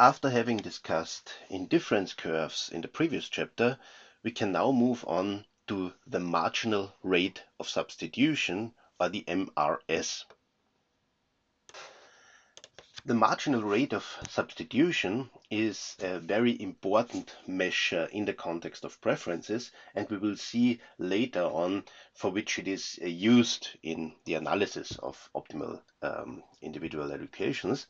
After having discussed indifference curves in the previous chapter, we can now move on to the marginal rate of substitution, or the MRS. The marginal rate of substitution is a very important measure in the context of preferences, and we will see later on for which it is used in the analysis of optimal individual educations.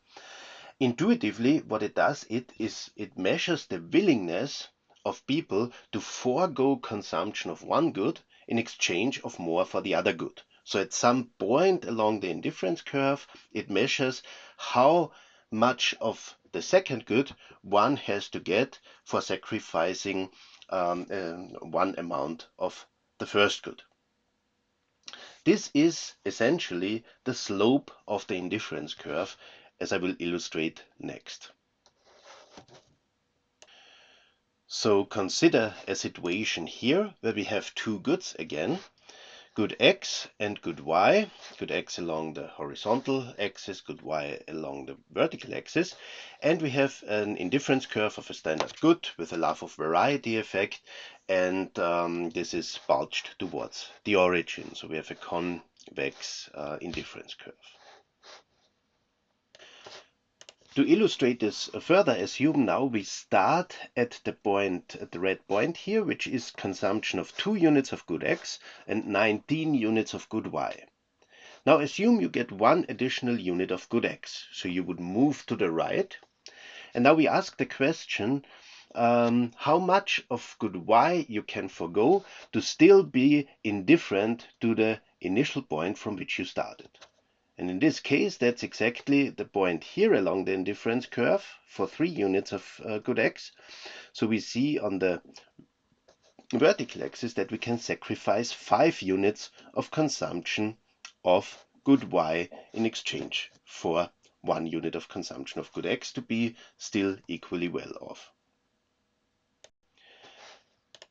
Intuitively, what it does is it measures the willingness of people to forego consumption of one good in exchange of more for the other good. So at some point along the indifference curve, it measures how much of the second good one has to get for sacrificing one amount of the first good. This is essentially the slope of the indifference curve, as I will illustrate next. So consider a situation here where we have two goods again, good x and good y, good x along the horizontal axis, good y along the vertical axis, and we have an indifference curve of a standard good with a love of variety effect, and this is bulged towards the origin. So we have a convex indifference curve. To illustrate this further, assume now we start at the point, at the red point here, which is consumption of 2 units of good x and 19 units of good y. Now assume you get 1 additional unit of good x, so you would move to the right. And now we ask the question, how much of good y you can forgo to still be indifferent to the initial point from which you started. And in this case, that's exactly the point here along the indifference curve for 3 units of good x. So we see on the vertical axis that we can sacrifice 5 units of consumption of good y in exchange for 1 unit of consumption of good x to be still equally well off.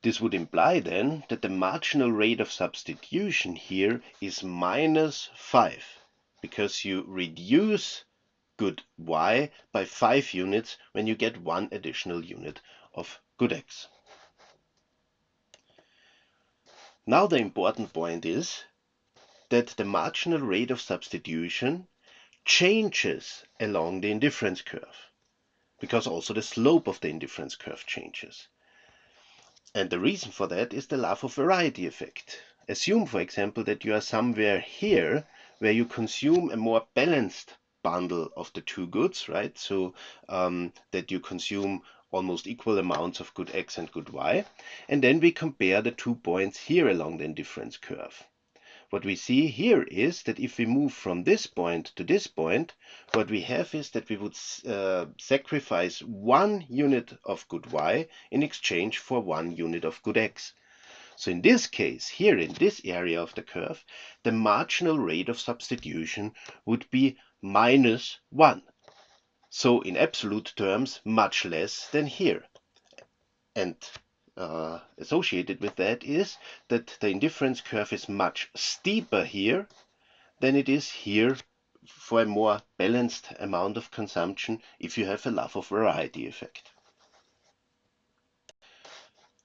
This would imply then that the marginal rate of substitution here is -5. Because you reduce good y by 5 units when you get 1 additional unit of good x. Now the important point is that the marginal rate of substitution changes along the indifference curve, because also the slope of the indifference curve changes. And the reason for that is the love of variety effect. Assume, for example, that you are somewhere here where you consume a more balanced bundle of the two goods, right? So that you consume almost equal amounts of good x and good y. And then we compare the 2 points here along the indifference curve. What we see here is that if we move from this point to this point, what we have is that we would sacrifice 1 unit of good y in exchange for 1 unit of good x. So in this case, here in this area of the curve, the marginal rate of substitution would be -1. So in absolute terms, much less than here. And associated with that is that the indifference curve is much steeper here than it is here for a more balanced amount of consumption if you have a love of variety effect.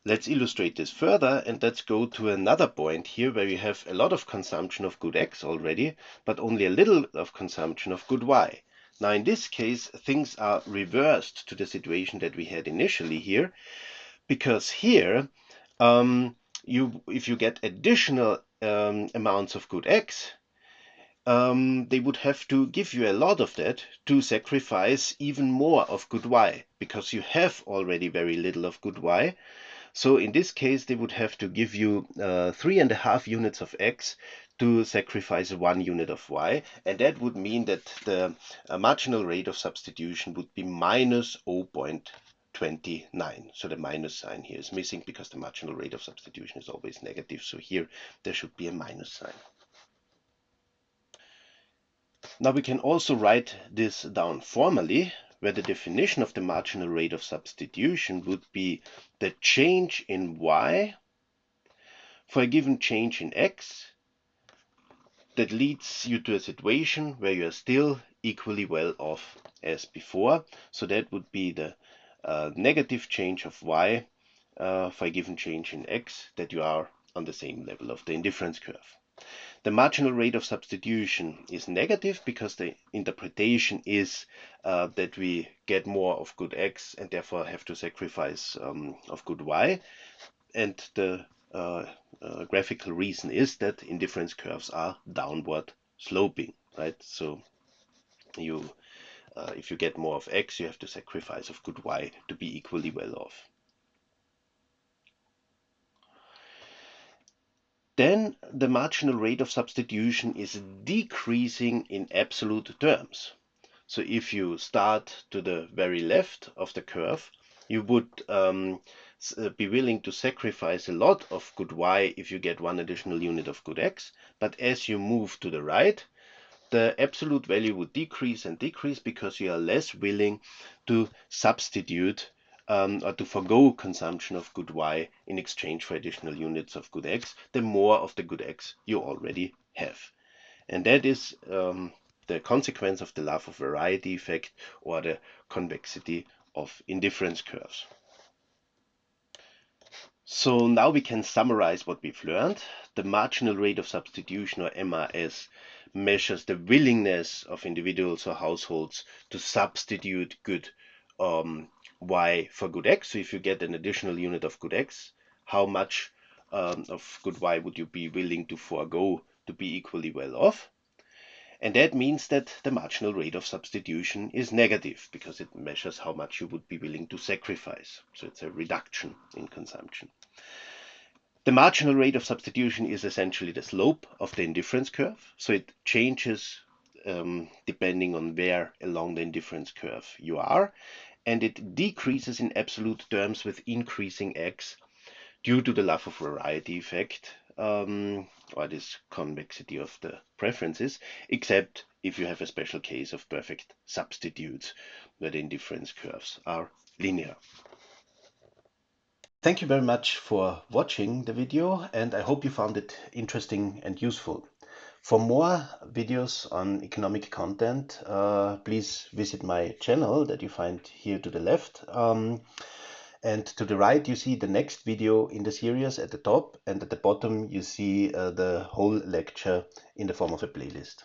Let's illustrate this further, and let's go to another point here where you have a lot of consumption of good x already, but only a little of consumption of good y. Now in this case, things are reversed to the situation that we had initially here, because here, if you get additional amounts of good x, they would have to give you a lot of that to sacrifice even more of good y, because you have already very little of good y. So in this case, they would have to give you 3.5 units of x to sacrifice 1 unit of y, and that would mean that the marginal rate of substitution would be -0.29. So the minus sign here is missing because the marginal rate of substitution is always negative. So here there should be a minus sign. Now we can also write this down formally, where the definition of the marginal rate of substitution would be the change in y for a given change in x that leads you to a situation where you are still equally well off as before. So that would be the negative change of y for a given change in x, that you are on the same level of the indifference curve. The marginal rate of substitution is negative because the interpretation is that we get more of good x and therefore have to sacrifice of good y. And the graphical reason is that indifference curves are downward sloping, right? So you if you get more of x, you have to sacrifice of good y to be equally well off. Then the marginal rate of substitution is decreasing in absolute terms. So if you start to the very left of the curve, you would be willing to sacrifice a lot of good y if you get one additional unit of good x. But as you move to the right, the absolute value would decrease and decrease because you are less willing to substitute or to forgo consumption of good y in exchange for additional units of good x, the more of the good x you already have. And that is the consequence of the love of variety effect, or the convexity of indifference curves. So now we can summarize what we've learned. The marginal rate of substitution, or MRS, measures the willingness of individuals or households to substitute good y for good x. So if you get an additional unit of good x, how much of good y would you be willing to forego to be equally well off? And that means that the marginal rate of substitution is negative because it measures how much you would be willing to sacrifice. So it's a reduction in consumption. The marginal rate of substitution is essentially the slope of the indifference curve. So it changes depending on where along the indifference curve you are. And it decreases in absolute terms with increasing x due to the love of variety effect, or this convexity of the preferences, except if you have a special case of perfect substitutes where the indifference curves are linear. Thank you very much for watching the video, and I hope you found it interesting and useful. For more videos on economic content, please visit my channel that you find here to the left. And to the right, you see the next video in the series at the top, and at the bottom, you see the whole lecture in the form of a playlist.